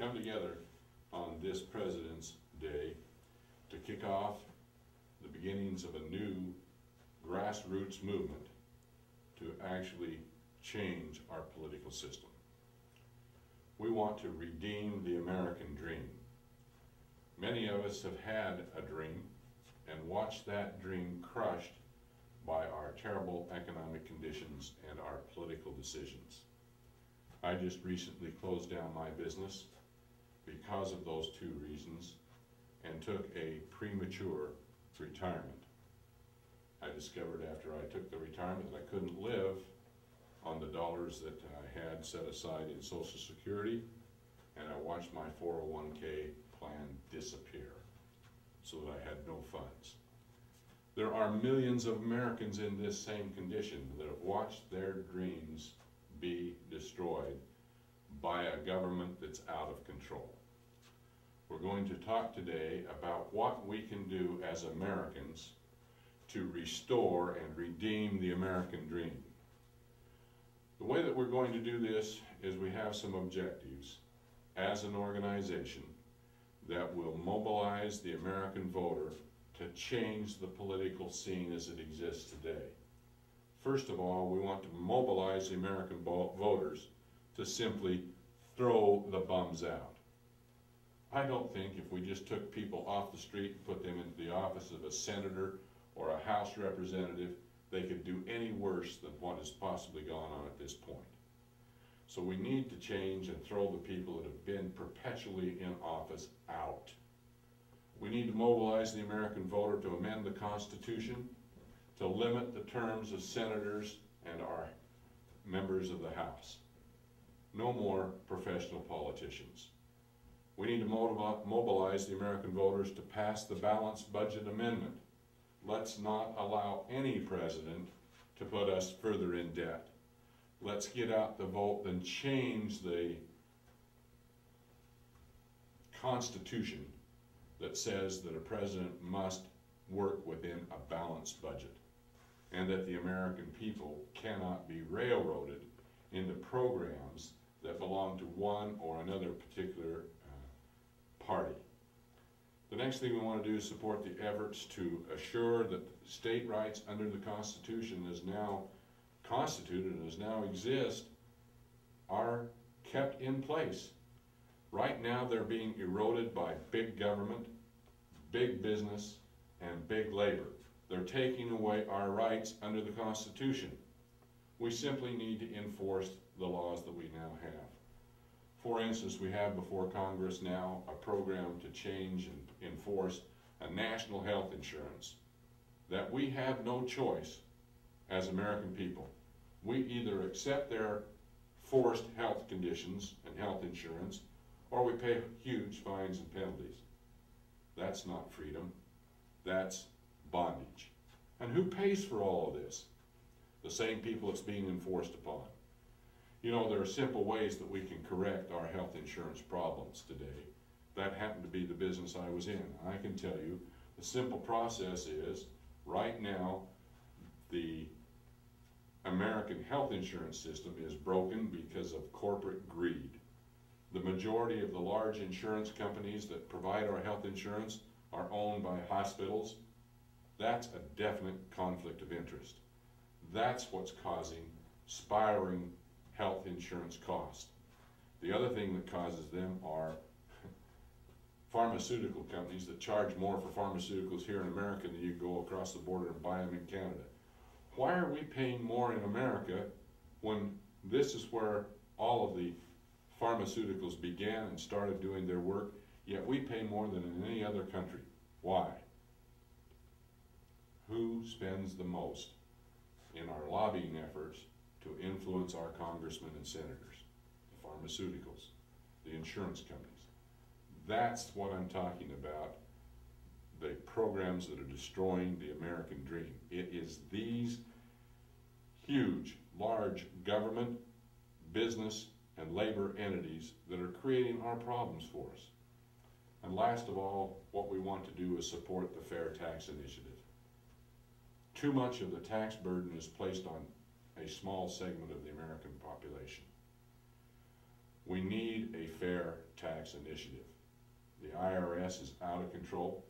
come together on this President's Day to kick off the beginnings of a new grassroots movement to actually change our political system. We want to redeem the American dream. Many of us have had a dream and watched that dream crushed by our terrible economic conditions and our political decisions. I just recently closed down my business because of those two reasons and took a premature retirement. I discovered after I took the retirement that I couldn't live on the dollars that I had set aside in Social Security, and I watched my 401k plan disappear so that I had no funds. There are millions of Americans in this same condition that have watched their dreams be destroyed by a government that's out of control. We're going to talk today about what we can do as Americans to restore and redeem the American dream. The way that we're going to do this is we have some objectives as an organization that will mobilize the American voter to change the political scene as it exists today. First of all, we want to mobilize the American voters to simply throw the bums out. I don't think if we just took people off the street and put them into the office of a senator or a House representative, they could do any worse than what has possibly gone on at this point. So we need to change and throw the people that have been perpetually in office out. We need to mobilize the American voter to amend the Constitution to limit the terms of senators and our members of the House. No more professional politicians. We need to mobilize the American voters to pass the Balanced Budget Amendment. Let's not allow any president to put us further in debt. Let's get out the vote and change the Constitution that says that a president must work within a balanced budget and that the American people cannot be railroaded into programs that belong to one or another particular party. The next thing we want to do is support the efforts to assure that state rights under the Constitution is now constituted and as now exist are kept in place. Right now they're being eroded by big government, big business, and big labor. They're taking away our rights under the Constitution. We simply need to enforce the laws that we now have. For instance, we have before Congress now a program to change and enforce a national health insurance that we have no choice as American people. We either accept their forced health conditions and health insurance, or we pay huge fines and penalties. That's not freedom, that's bondage. And who pays for all of this? The same people it's being enforced upon. You know, there are simple ways that we can correct our health insurance problems today. That happened to be the business I was in. I can tell you the simple process is, right now, the American health insurance system is broken because of corporate greed. The majority of the large insurance companies that provide our health insurance are owned by hospitals. That's a definite conflict of interest. That's what's causing spiraling health insurance costs. The other thing that causes them are pharmaceutical companies that charge more for pharmaceuticals here in America than you go across the border and buy them in Canada. Why are we paying more in America when this is where all of the pharmaceuticals began and started doing their work, yet we pay more than in any other country? Why? Who spends the most in our lobbying efforts to influence our congressmen and senators? The pharmaceuticals, the insurance companies. That's what I'm talking about, the programs that are destroying the American dream. It is these huge, large government, business, and labor entities that are creating our problems for us. And last of all, what we want to do is support the Fair Tax Initiative. Too much of the tax burden is placed on a small segment of the American population. We need a fair tax initiative. The IRS is out of control.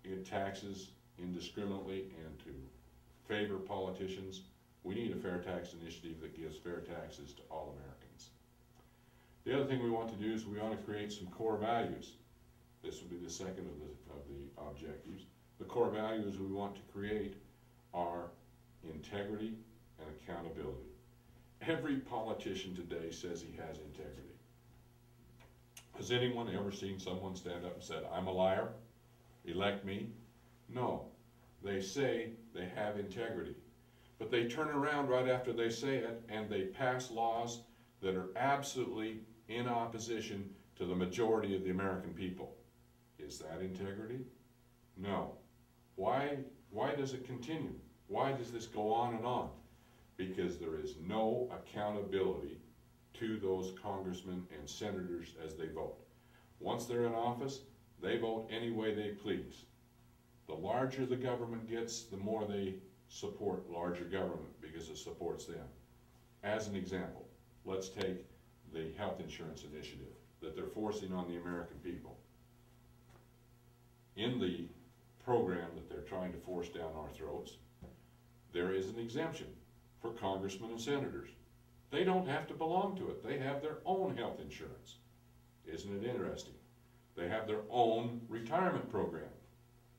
It taxes indiscriminately and to favor politicians. We need a fair tax initiative that gives fair taxes to all Americans. The other thing we want to do is we want to create some core values. This will be the second of the objectives. The core values we want to create are integrity and accountability. Every politician today says he has integrity. Has anyone ever seen someone stand up and said, "I'm a liar, elect me"? No. They say they have integrity. But they turn around right after they say it and they pass laws that are absolutely in opposition to the majority of the American people. Is that integrity? No. Why does it continue? Why does this go on and on? Because there is no accountability to those congressmen and senators as they vote. Once they're in office, they vote any way they please. The larger the government gets, the more they support larger government because it supports them. As an example, let's take the health insurance initiative that they're forcing on the American people. In the program that they're trying to force down our throats, there is an exemption for congressmen and senators. They don't have to belong to it. They have their own health insurance. Isn't it interesting? They have their own retirement program.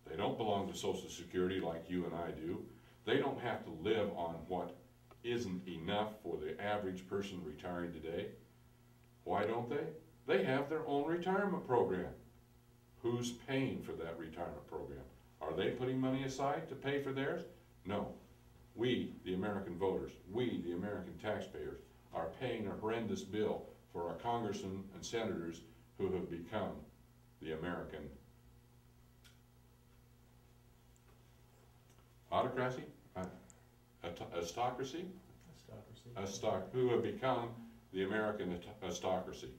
They don't belong to Social Security like you and I do. They don't have to live on what isn't enough for the average person retiring today. Why don't they? They have their own retirement program. Who's paying for that retirement program? Are they putting money aside to pay for theirs? No. We, the American voters, we, the American taxpayers, are paying a horrendous bill for our congressmen and senators who have become the American autocracy? Aristocracy? Who have become the American aristocracy.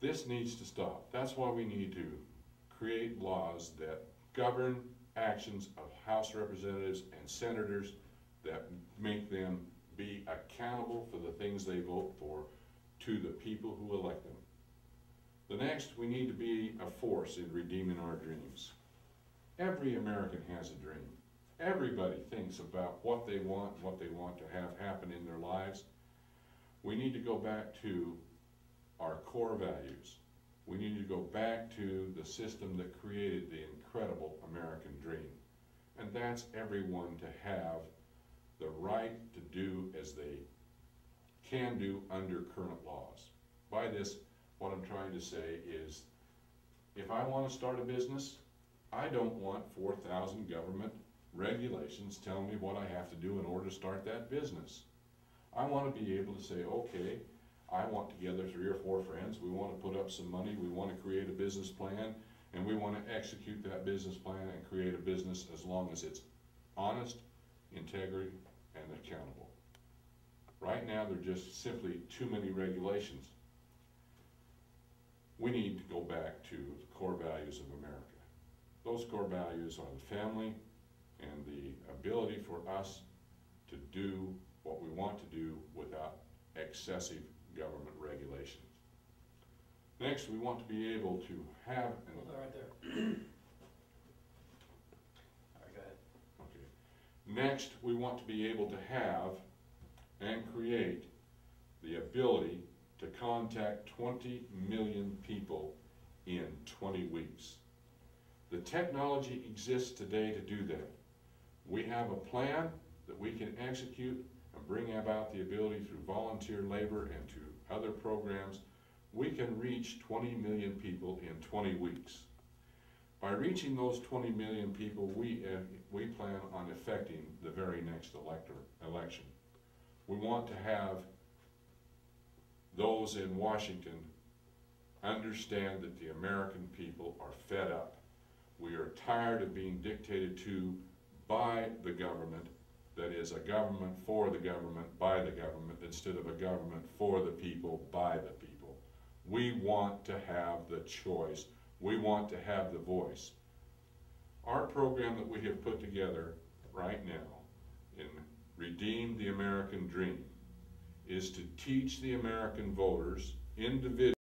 This needs to stop. That's why we need to create laws that govern actions of House representatives and senators that make them be accountable for the things they vote for to the people who elect them. The next, we need to be a force in redeeming our dreams. Every American has a dream. Everybody thinks about what they want to have happen in their lives. We need to go back to our core values. We need to go back to the system that created the incredible American dream. And that's everyone to have the right to do as they can do under current laws. By this, what I'm trying to say is, if I want to start a business, I don't want 4,000 government regulations telling me what I have to do in order to start that business. I want to be able to say, okay, I want to gather 3 or 4 friends, we want to put up some money, we want to create a business plan, and we want to execute that business plan and create a business as long as it's honest, integrity, and accountable. Right now, there are just simply too many regulations. We need to go back to the core values of America. Those core values are the family and the ability for us to do what we want to do without excessive government regulations. Next, we want to be able to have an... Hold on right there. All right, go ahead. Okay. Next, we want to be able to have and create the ability to contact 20 million people in 20 weeks. The technology exists today to do that. We have a plan that we can execute and bring about the ability through volunteer labor and to other programs. We can reach 20 million people in 20 weeks. By reaching those 20 million people, we plan on effecting the very next election. We want to have those in Washington understand that the American people are fed up. We are tired of being dictated to by the government that is a government for the government by the government instead of a government for the people by the people. We want to have the choice. We want to have the voice. Our program that we have put together right now in Redeem the American Dream is to teach the American voters individuals